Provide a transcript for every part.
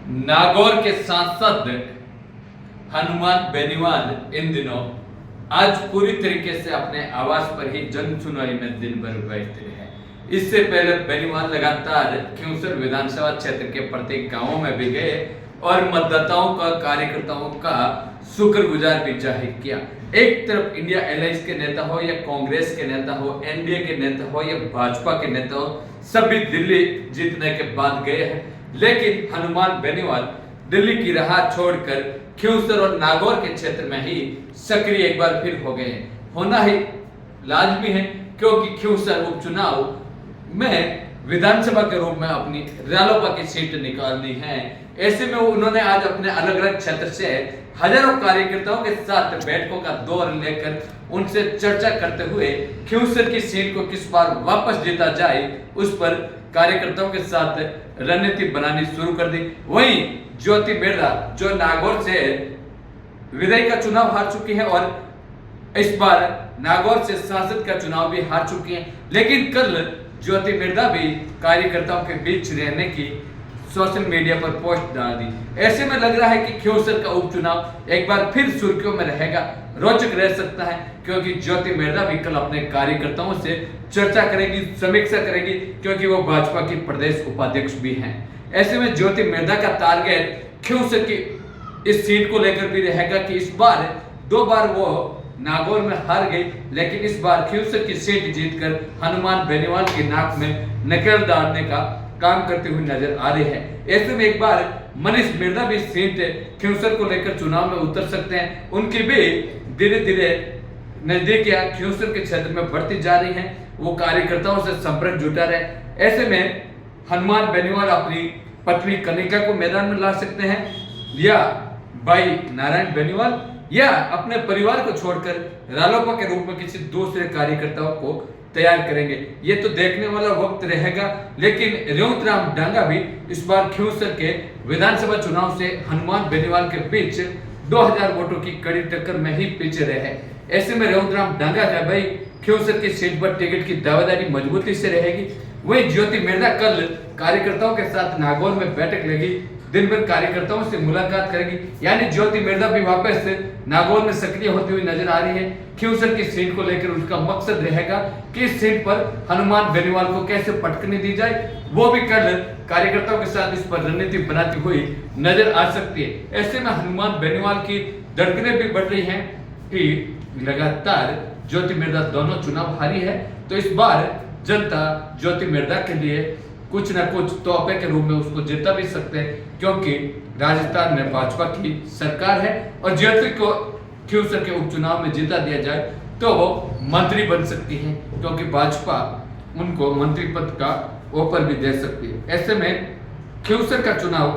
नागौर के सांसद हनुमान बेनीवाल इन दिनों आज पूरी तरीके से अपने आवास पर ही जन सुनवाई में दिन भर बैठते हैं। इससे पहले बेनीवाल लगातार खिंवसर विधानसभा क्षेत्र के प्रत्येक गांवों में भी गए और मतदाताओं का कार्यकर्ताओं का शुक्रगुजार भी जाहिर किया। एक तरफ इंडिया अलायंस के नेता हो या कांग्रेस के नेता हो, एनडीए के नेता हो या भाजपा के नेता हो, सभी दिल्ली जीतने के बाद गए हैं, लेकिन हनुमान बेनीवाल दिल्ली की राह छोड़कर खिंवसर और नागौर के क्षेत्र में ही सक्रिय एक बार फिर हो गए हैं। होना ही लाजमी है क्योंकि खिंवसर उपचुनाव में विधानसभा के रूप में अपनी रालोपा की सीट निकालनी है। ऐसे में उन्होंने आज अपने अलग अलग क्षेत्र से हजारों कार्यकर्ताओं के साथ बैठकों का दौर लेकर उनसे चर्चा करते हुए खिंवसर की सीट को किस बार वापस जीता जाए उस पर कार्यकर्ताओं के साथ रणनीति बनानी शुरू कर दी। वहीं ज्योति बिरला जो नागौर से विधायक का चुनाव हार चुकी है और इस बार नागौर से सांसद का चुनाव भी हार चुकी है, लेकिन कल ज्योति बिरला भी कार्यकर्ताओं के बीच रहने की सोशल मीडिया पर पोस्ट डाल दी। ऐसे में लग रहा है कि खिंवसर का उपचुनाव एक बार फिर सुर्खियों में रहेगा, रोचक रह सकता है क्योंकि ज्योति बिरला भी कल अपने कार्यकर्ताओं से चर्चा करेगी, समीक्षा करेगी, क्योंकि वो भाजपा की प्रदेश उपाध्यक्ष भी हैं। ऐसे में ज्योति बिरला का टारगेट खिंवसर की इस सीट को लेकर भी रहेगा कि इस बार 2 बार वो नागौर में हार गई, लेकिन इस बार खिंवसर की सीट जीतकर हनुमान बेनीवाल की नाक में नकेल डालने का काम करते हुए नजर आ रही है। ऐसे में एक बार मनीष बिरला भी सीट खिंवसर को लेकर चुनाव में उतर सकते हैं। उनकी भी धीरे धीरे नजदीकियां खिंवसर के क्षेत्र में बढ़ती जा रही हैं। वो कार्यकर्ताओं से संपर्क जुटा रहे। ऐसे में हनुमान बेनीवाल अपनी पत्नी कनिका को मैदान में ला सकते हैं या भाई नारायण बेनीवाल या अपने परिवार को छोड़कर रालोपा के रूप में किसी दूसरे कार्यकर्ताओं को तैयार करेंगे। ये तो देखने वाला वक्त रहेगा, लेकिन रेवंत राम डांगा भी इस बार खिंवसर के विधानसभा चुनाव से हनुमान बेनीवाल के बीच 2000 वोटों की कड़ी टक्कर में ही पीछे रहे। ऐसे में रेवंत राम डांगा का भाई खिंवसर की सीट पर टिकट की दावेदारी मजबूती से रहेगी। वही ज्योति बिरला कल कार्यकर्ताओं के साथ नागौर में बैठक लेगी, दिन भर कार्यकर्ताओं से मुलाकात करेगी, यानी ज्योति बिरला भी वापस नागौर में सक्रिय होती हुई नजर आ रही है। खिंवसर की सीट को लेकर उसका मकसद रहेगा कि इस सीट पर हनुमान बेनीवाल को कैसे पटकनी दी जाए, वो भी कल कार्यकर्ताओं के साथ इस पर रणनीति बनाती हुई नजर आ सकती है। ऐसे में हनुमान बेनीवाल की धड़कनें भी बढ़ रही हैं कि लगातार ज्योति बिरला दोनों चुनाव हारी है, तो इस बार जनता ज्योति बिरला के लिए कुछ न कुछ तोहफे के रूप में उसको जिता भी सकते हैं, क्योंकि राजस्थान में भाजपा की सरकार है और ज्योति को खिंवसर के उपचुनाव में जीता दिया जाए तो वो मंत्री बन सकती है, क्योंकि भाजपा उनको मंत्री पद का ऑफर भी दे सकती है। ऐसे में खिंवसर का चुनाव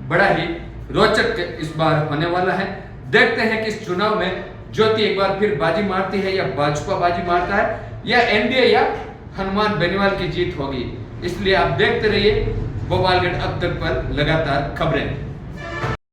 बड़ा ही रोचक इस बार होने वाला है। देखते हैं कि इस चुनाव में ज्योति एक बार फिर बाजी मारती है या भाजपा बाजी मारता है या एनडीए या हनुमान बेनीवाल की जीत होगी। इसलिए आप देखते रहिए गोपालगढ़ अब तक पर लगातार खबरें।